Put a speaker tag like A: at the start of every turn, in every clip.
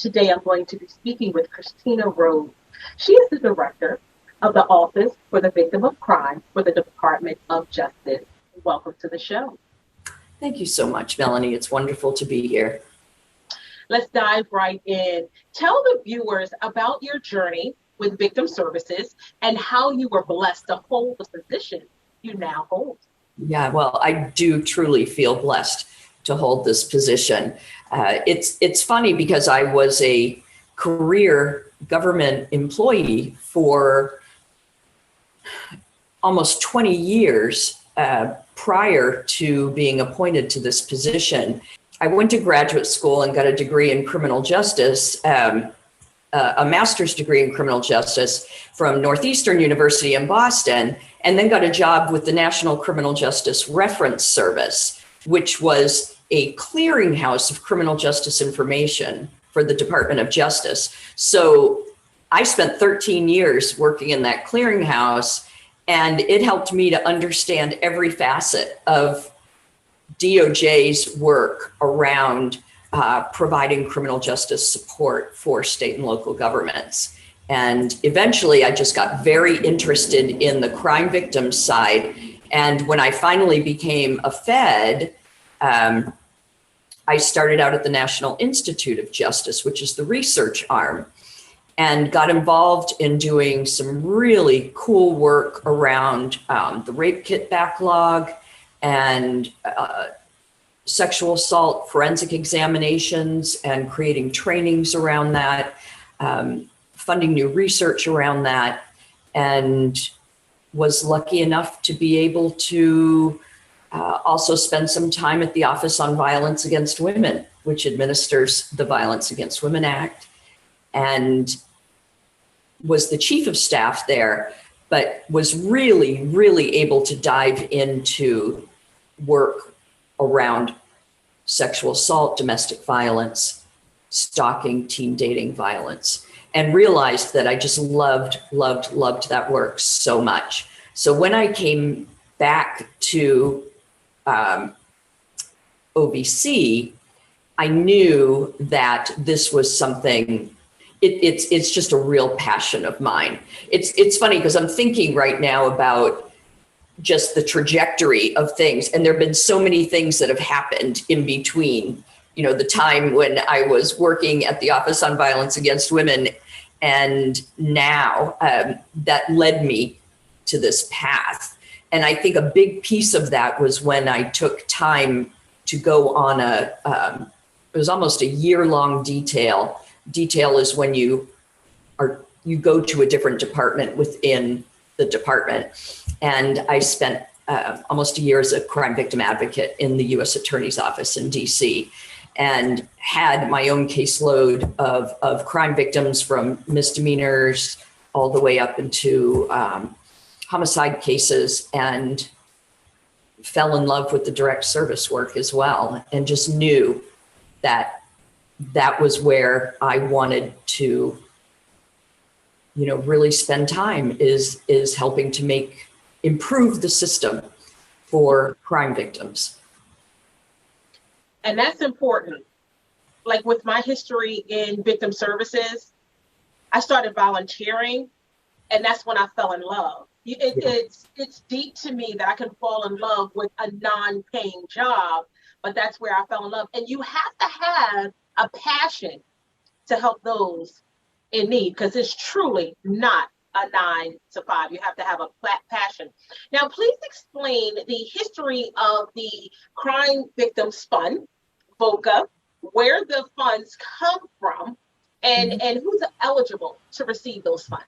A: Today I'm going to be speaking with Kristina Rose. She is the director of the Office for the Victim of Crime for the Department of Justice. Welcome to the show.
B: Thank you so much, Melanie. It's wonderful to be here.
A: Let's dive right in. Tell the viewers about your journey with victim services and how you were blessed to hold the position you now hold.
B: Yeah, well, I do truly feel blessed to hold this position. It's funny because I was a career government employee for almost 20 years prior to being appointed to this position. I went to graduate school and got a degree in criminal justice, a master's degree in criminal justice from Northeastern University in Boston, and then got a job with the National Criminal Justice Reference Service, which was a clearinghouse of criminal justice information for the Department of Justice. So I spent 13 years working in that clearinghouse, and it helped me to understand every facet of DOJ's work around providing criminal justice support for state and local governments. And eventually I just got very interested in the crime victims side. And when I finally became a Fed, I started out at the National Institute of Justice, which is the research arm, and got involved in doing some really cool work around the rape kit backlog and sexual assault forensic examinations and creating trainings around that, funding new research around that, and was lucky enough to be able to also spend some time at the Office on Violence Against Women, which administers the Violence Against Women Act, and was the chief of staff there, but was really, really able to dive into work around sexual assault, domestic violence, stalking, teen dating violence, and realized that I just loved that work so much. So when I came back to OVC, I knew that this was something, it's just a real passion of mine. It's funny because I'm thinking right now about just the trajectory of things, and there have been so many things that have happened in between, you know, the time when I was working at the Office on Violence Against Women and now, that led me to this path. And I think a big piece of that was when I took time to go on it was almost a year-long detail. Detail is when you go to a different department within the department. And I spent almost a year as a crime victim advocate in the U.S. Attorney's Office in DC, and had my own caseload of crime victims from misdemeanors all the way up into homicide cases, and fell in love with the direct service work as well, and just knew that that was where I wanted to, you know, really spend time, is helping to improve the system for crime victims.
A: And that's important. Like with my history in victim services, I started volunteering, and that's when I fell in love. It's deep to me that I can fall in love with a non-paying job, but that's where I fell in love. And you have to have a passion to help those in need, because it's truly not a 9 to 5. You have to have a passion. Now, please explain the history of the Crime Victims Fund, VOCA, where the funds come from, and who's eligible to receive those funds.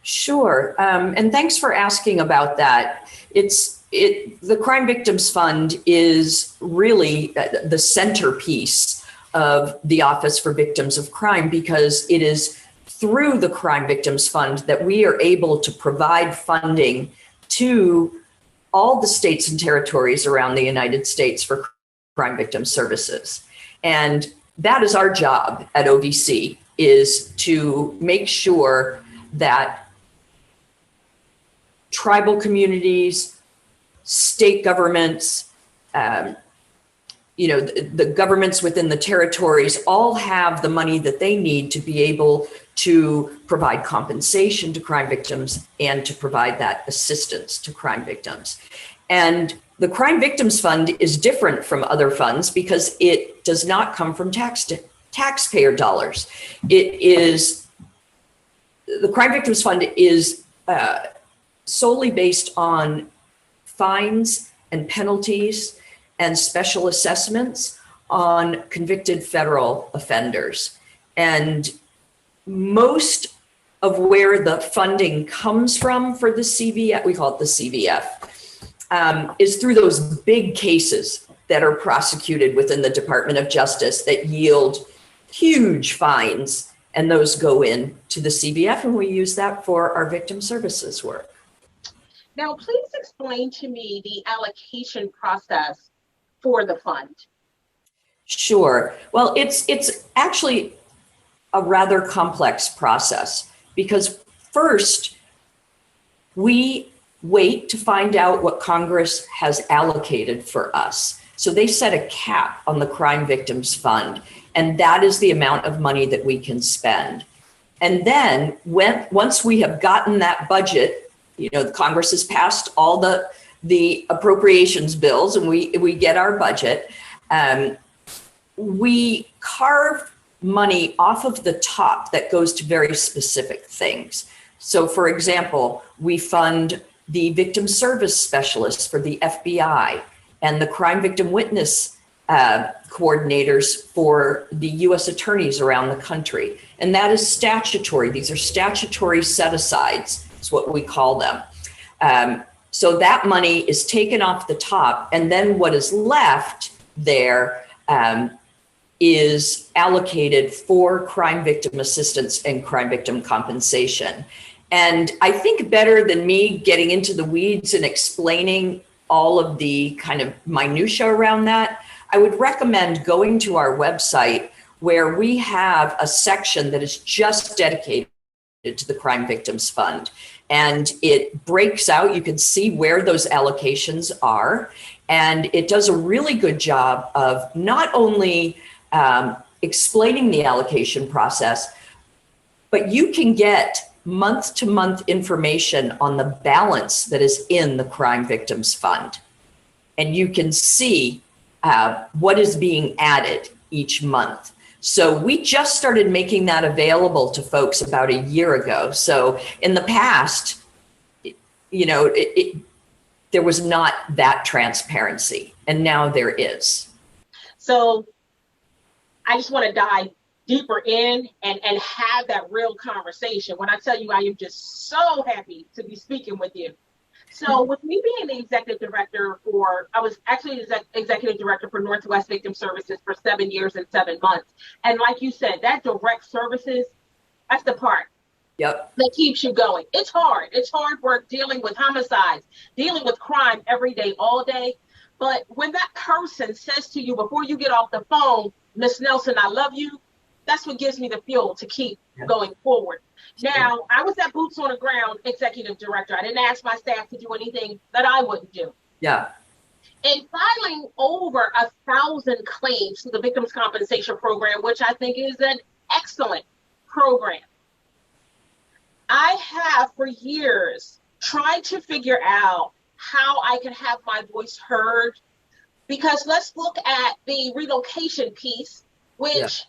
B: Sure, and thanks for asking about that. The Crime Victims Fund is really the centerpiece of the Office for Victims of Crime, because it is through the Crime Victims Fund that we are able to provide funding to all the states and territories around the United States for crime victim services. And that is our job at OVC, is to make sure that tribal communities, state governments, the governments within the territories all have the money that they need to be able to provide compensation to crime victims and to provide that assistance to crime victims. And the Crime Victims Fund is different from other funds because it does not come from taxpayer dollars. The Crime Victims Fund is solely based on fines and penalties and special assessments on convicted federal offenders. And most of where the funding comes from for the CVF, we call it the CVF, is through those big cases that are prosecuted within the Department of Justice that yield huge fines, and those go in to the CVF, and we use that for our victim services work.
A: Now, please explain to me the allocation process for the fund.
B: Sure. Well, it's actually a rather complex process because first we wait to find out what Congress has allocated for us. So they set a cap on the Crime Victims Fund, and that is the amount of money that we can spend. And then once we have gotten that budget, Congress has passed all the appropriations bills and we get our budget, we carve money off of the top that goes to very specific things. So for example, we fund the victim service specialists for the FBI and the crime victim witness coordinators for the US attorneys around the country. And that is statutory. These are statutory set-asides. It's what we call them. So that money is taken off the top, and then what is left there is allocated for crime victim assistance and crime victim compensation. And I think better than me getting into the weeds and explaining all of the kind of minutia around that, I would recommend going to our website where we have a section that is just dedicated to the Crime Victims Fund. And it breaks out, you can see where those allocations are. And it does a really good job of not only explaining the allocation process, but you can get month-to-month information on the balance that is in the Crime Victims Fund. And you can see what is being added each month. So we just started making that available to folks about a year ago. So in the past, there was not that transparency, and now there is.
A: So I just want to dive deeper in and have that real conversation. When I tell you, I am just so happy to be speaking with you. So with me being the executive director I was actually executive director for Northwest Victim Services for 7 years and 7 months. And like you said, that direct services, that's the part
B: that
A: keeps you going. It's hard. It's hard work dealing with homicides, dealing with crime every day, all day. But when that person says to you before you get off the phone, Miss Nelson, I love you, that's what gives me the fuel to keep going forward. Now, I was that boots on the ground executive director. I didn't ask my staff to do anything that I wouldn't do.
B: Yeah.
A: In filing over 1,000 claims to the Victims Compensation Program, which I think is an excellent program, I have for years tried to figure out how I could have my voice heard. Because let's look at the relocation piece, which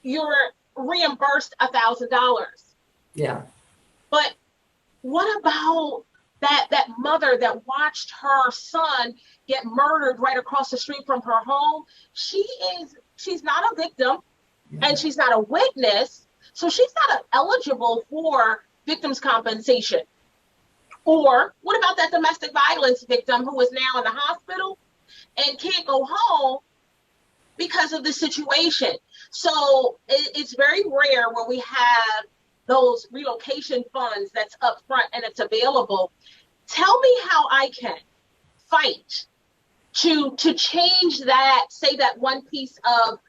A: you're reimbursed $1,000.
B: Yeah. But
A: what about that mother that watched her son get murdered right across the street from her home? She's not a victim and she's not a witness, so she's not eligible for victims compensation. Or what about that domestic violence victim who is now in the hospital and can't go home because of the situation? So it's very rare where we have those relocation funds that's up front and it's available. Tell me how I can fight to change that, say that one piece of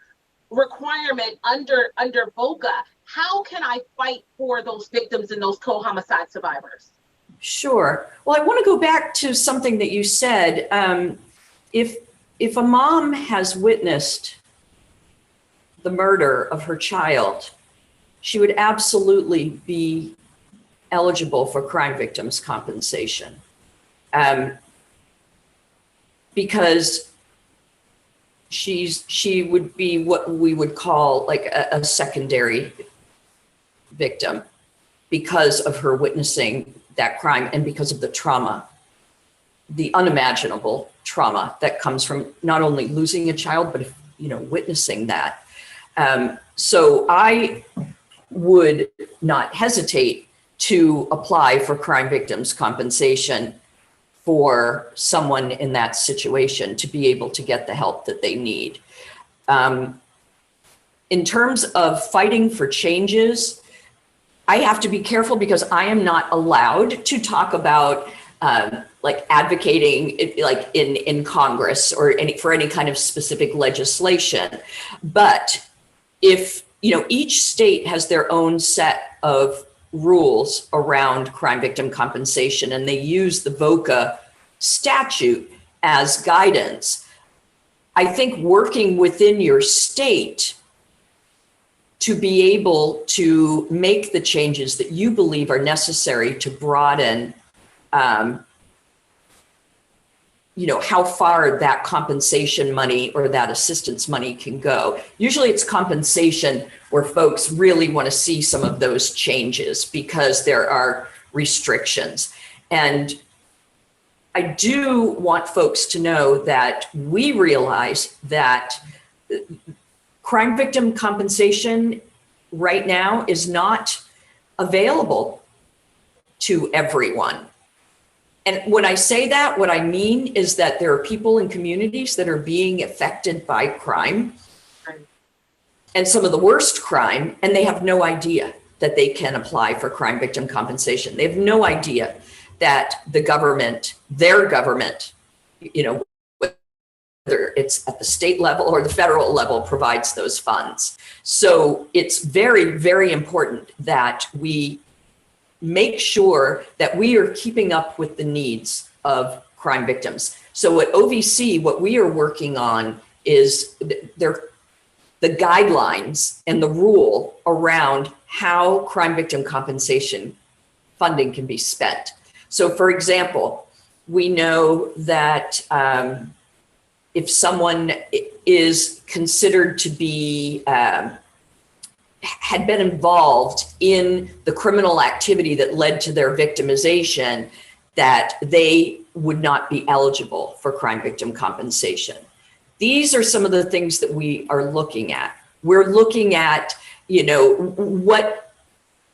A: requirement under VOCA. How can I fight for those victims and those co-homicide survivors? Sure.
B: Well, I want to go back to something that you said. If if a mom has witnessed the murder of her child, she would absolutely be eligible for crime victims compensation, because she would be what we would call like a secondary victim because of her witnessing that crime and because of the trauma, the unimaginable trauma that comes from not only losing a child, but witnessing that. So I would not hesitate to apply for crime victims compensation for someone in that situation to be able to get the help that they need. In terms of fighting for changes, I have to be careful because I am not allowed to talk about like advocating like in Congress or for any kind of specific legislation. But if, each state has their own set of rules around crime victim compensation, and they use the VOCA statute as guidance, I think working within your state to be able to make the changes that you believe are necessary to broaden how far that compensation money or that assistance money can go. Usually it's compensation where folks really want to see some of those changes because there are restrictions. And I do want folks to know that we realize that crime victim compensation right now is not available to everyone. And when I say that, what I mean is that there are people in communities that are being affected by crime, and some of the worst crime, and they have no idea that they can apply for crime victim compensation. They have no idea that the government, their government, whether it's at the state level or the federal level, provides those funds. So it's very, very important that we make sure that we are keeping up with the needs of crime victims. So at OVC, what we are working on is the guidelines and the rule around how crime victim compensation funding can be spent. So for example, we know that if someone is considered to be had been involved in the criminal activity that led to their victimization, that they would not be eligible for crime victim compensation. These are some of the things that we are looking at. We're looking at, what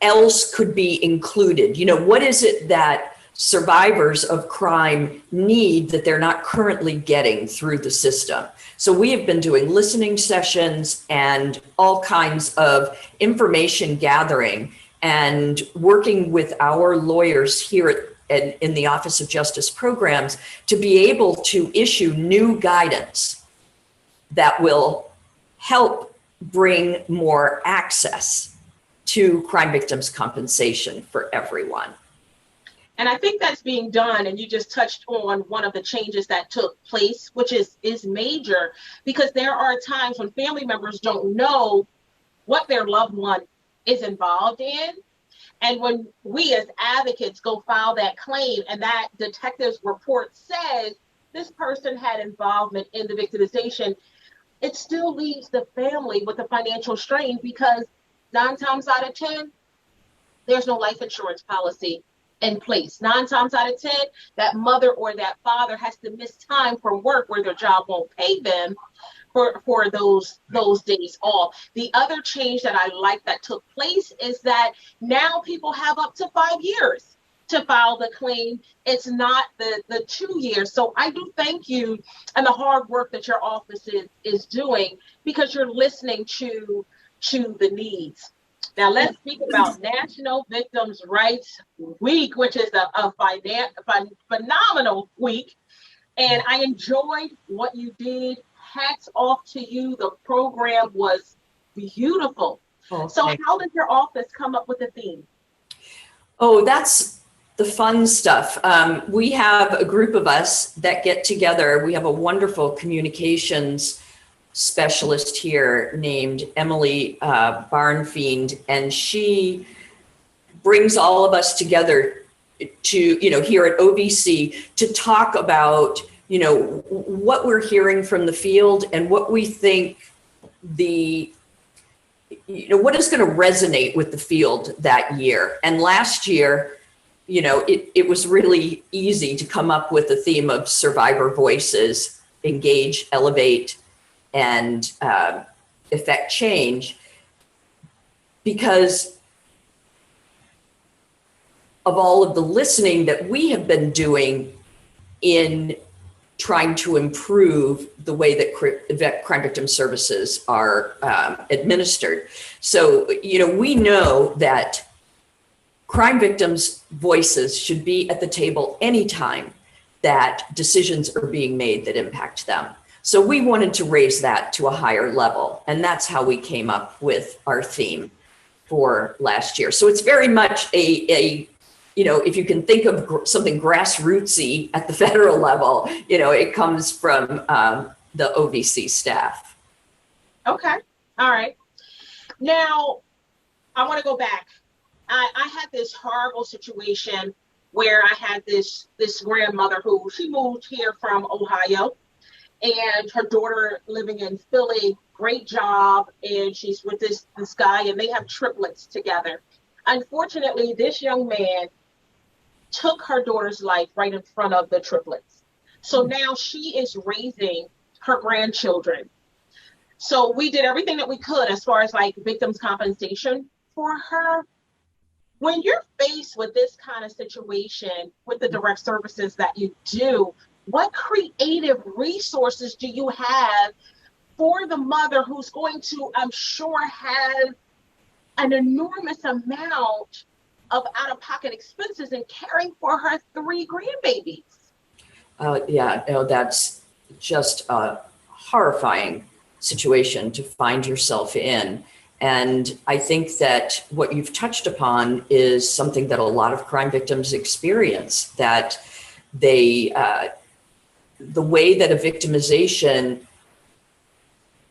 B: else could be included? What is it that survivors of crime need that they're not currently getting through the system? So we have been doing listening sessions and all kinds of information gathering and working with our lawyers here in the Office of Justice Programs to be able to issue new guidance that will help bring more access to crime victims compensation for everyone.
A: And I think that's being done. And you just touched on one of the changes that took place, which is major, because there are times when family members don't know what their loved one is involved in. And when we as advocates go file that claim and that detective's report says this person had involvement in the victimization, it still leaves the family with a financial strain because 9 times out of 10, there's no life insurance policy in place. 9 times out of 10, that mother or that father has to miss time from work where their job won't pay them for those days off. The other change that I like that took place is that now people have up to 5 years to file the claim. It's not the 2 years. So I do thank you and the hard work that your office is doing because you're listening to the needs. Now let's speak about National Victims' Rights Week, which is a phenomenal week. And I enjoyed what you did. Hats off to you. The program was beautiful. So how did your office come up with the theme?
B: Oh, that's the fun stuff. We have a group of us that get together. We have a wonderful communications specialist here named Emily Barnfiend, and she brings all of us together to, here at OVC to talk about, what we're hearing from the field and what we think what is going to resonate with the field that year. And last year, it was really easy to come up with a theme of survivor voices, engage, elevate, and effect change, because of all of the listening that we have been doing in trying to improve the way that crime victim services are administered. So, we know that crime victims' voices should be at the table anytime that decisions are being made that impact them. So we wanted to raise that to a higher level, and that's how we came up with our theme for last year. So it's very much if you can think of something grassrootsy at the federal level, it comes from the OVC staff.
A: Okay. All right. Now, I want to go back. I had this horrible situation where I had this grandmother who she moved here from Ohio, and her daughter living in Philly, great job, and she's with this guy, and they have triplets together. Unfortunately, this young man took her daughter's life right in front of the triplets. So now she is raising her grandchildren. So we did everything that we could as far as like victims compensation for her. When you're faced with this kind of situation with the direct services that you do, what creative resources do you have for the mother who's going to, I'm sure, have an enormous amount of out-of-pocket expenses in caring for her 3 grandbabies?
B: That's just a horrifying situation to find yourself in. And I think that what you've touched upon is something that a lot of crime victims experience, that they, the way that a victimization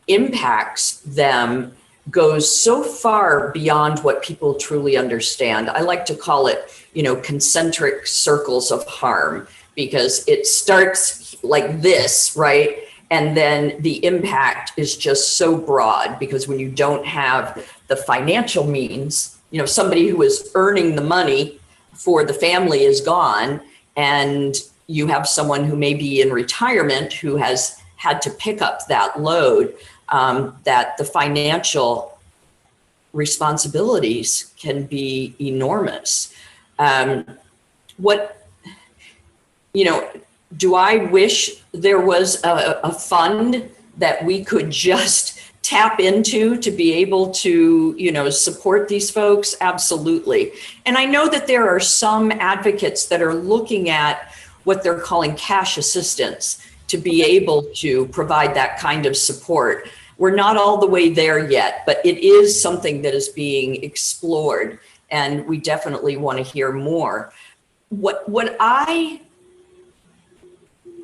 B: impacts them goes so far beyond what people truly understand. I like to call it, concentric circles of harm, because it starts like this, right? And then the impact is just so broad, because when you don't have the financial means, somebody who is earning the money for the family is gone, and you have someone who may be in retirement who has had to pick up that load, that the financial responsibilities can be enormous. Do I wish there was a fund that we could just tap into to be able to, support these folks? Absolutely. And I know that there are some advocates that are looking at what they're calling cash assistance to be able to provide that kind of support. We're not all the way there yet, but it is something that is being explored, and we definitely want to hear more. What I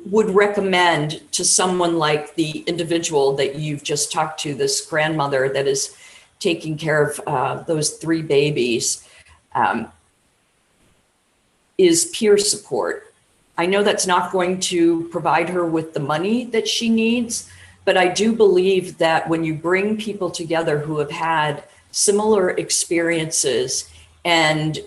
B: would recommend to someone like the individual that you've just talked to, this grandmother that is taking care of those 3 babies, is peer support. I know that's not going to provide her with the money that she needs, but I do believe that when you bring people together who have had similar experiences and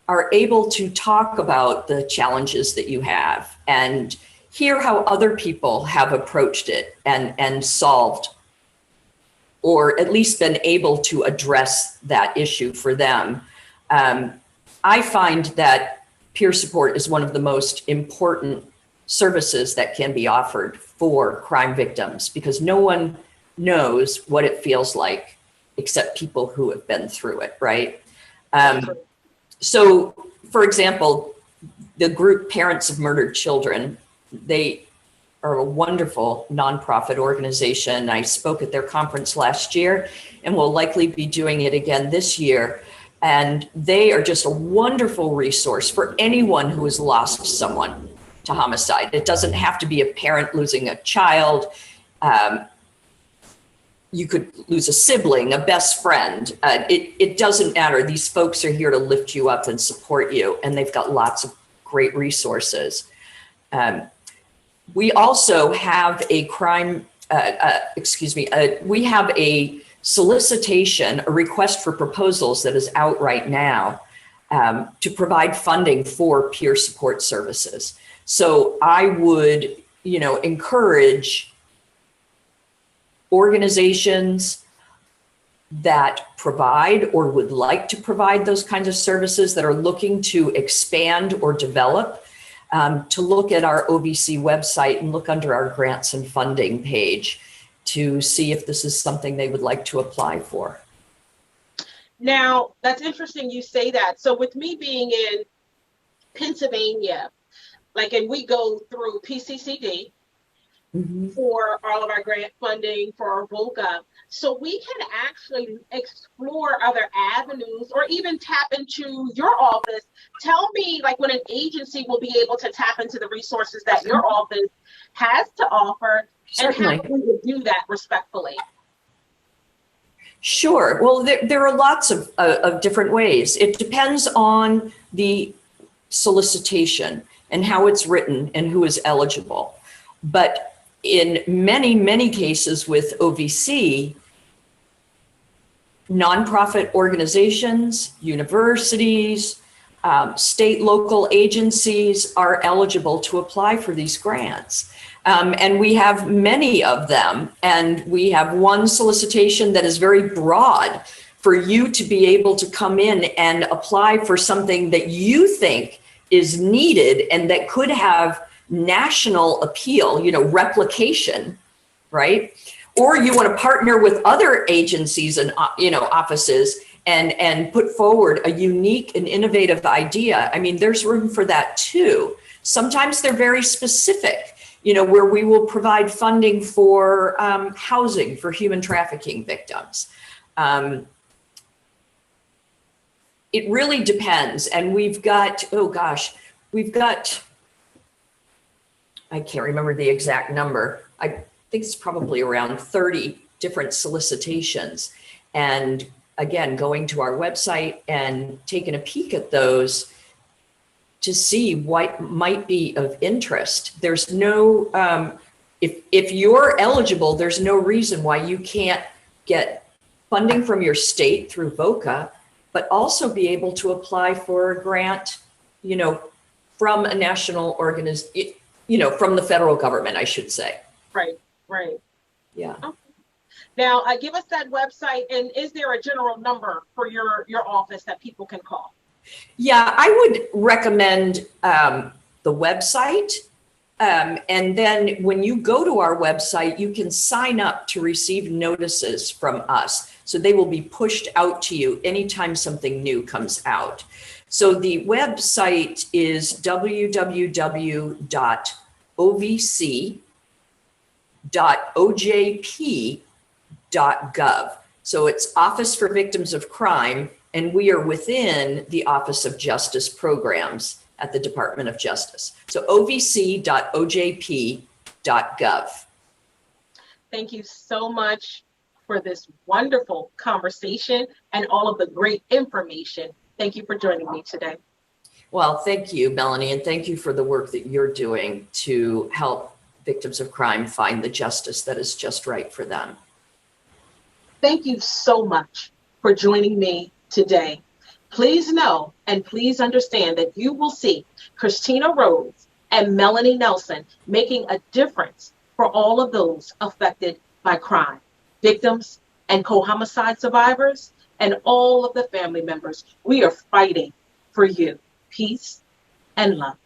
B: are able to talk about the challenges that you have and hear how other people have approached it and solved, or at least been able to address that issue for them. I find that peer support is one of the most important services that can be offered for crime victims, because no one knows what it feels like except people who have been through it, right? So, for example, the group Parents of Murdered Children, they are a wonderful nonprofit organization. I spoke at their conference last year and will likely be doing it again this year. And they are just a wonderful resource for anyone who has lost someone to homicide. It doesn't have to be a parent losing a child. You could lose a sibling, a best friend. It doesn't matter. These folks are here to lift you up and support you, and they've got lots of great resources. We also have a we have a solicitation, a request for proposals that is out right now to provide funding for peer support services. So I would, encourage organizations that provide or would like to provide those kinds of services that are looking to expand or develop, to look at our OVC website and look under our grants and funding page to see if this is something they would like to apply for.
A: Now, that's interesting you say that. So with me being in Pennsylvania, and we go through PCCD, for all of our grant funding for our VOCA. So we can actually explore other avenues or even tap into your office. Tell me, when an agency will be able to tap into the resources that your office has to offer. Certainly. And how we would do that respectfully.
B: Sure. Well, there are lots of different ways. It depends on the solicitation and how it's written and who is eligible. But in many, many cases with OVC, nonprofit organizations, universities, state, local agencies are eligible to apply for these grants. And we have many of them. And we have one solicitation that is very broad for you to be able to come in and apply for something that you think is needed and that could have national appeal, replication, right? Or you want to partner with other agencies and, offices and put forward a unique and innovative idea. I mean, there's room for that too. Sometimes they're very specific, where we will provide funding for housing for human trafficking victims. It really depends. And we've got, I can't remember the exact number. I think it's probably around 30 different solicitations. And again, going to our website and taking a peek at those to see what might be of interest. There's no, if you're eligible, there's no reason why you can't get funding from your state through VOCA, but also be able to apply for a grant, from a national organization, from the federal government, I should say.
A: Right.
B: Yeah.
A: Okay. Now, give us that website, and is there a general number for your office that people can call?
B: Yeah, I would recommend the website. And then when you go to our website, you can sign up to receive notices from us. So they will be pushed out to you anytime something new comes out. So the website is www.ovc.ojp.gov. So it's Office for Victims of Crime, and we are within the Office of Justice Programs at the Department of Justice. So ovc.ojp.gov.
A: Thank you so much for this wonderful conversation and all of the great information. Thank you for joining me today.
B: Well, thank you, Melany, and thank you for the work that you're doing to help victims of crime find the justice that is just right for them.
A: Thank you so much for joining me today. Please know and please understand that you will see Kristina Rose and Melany Nelson making a difference for all of those affected by crime, victims and co-homicide survivors, and all of the family members. We are fighting for you. Peace and love.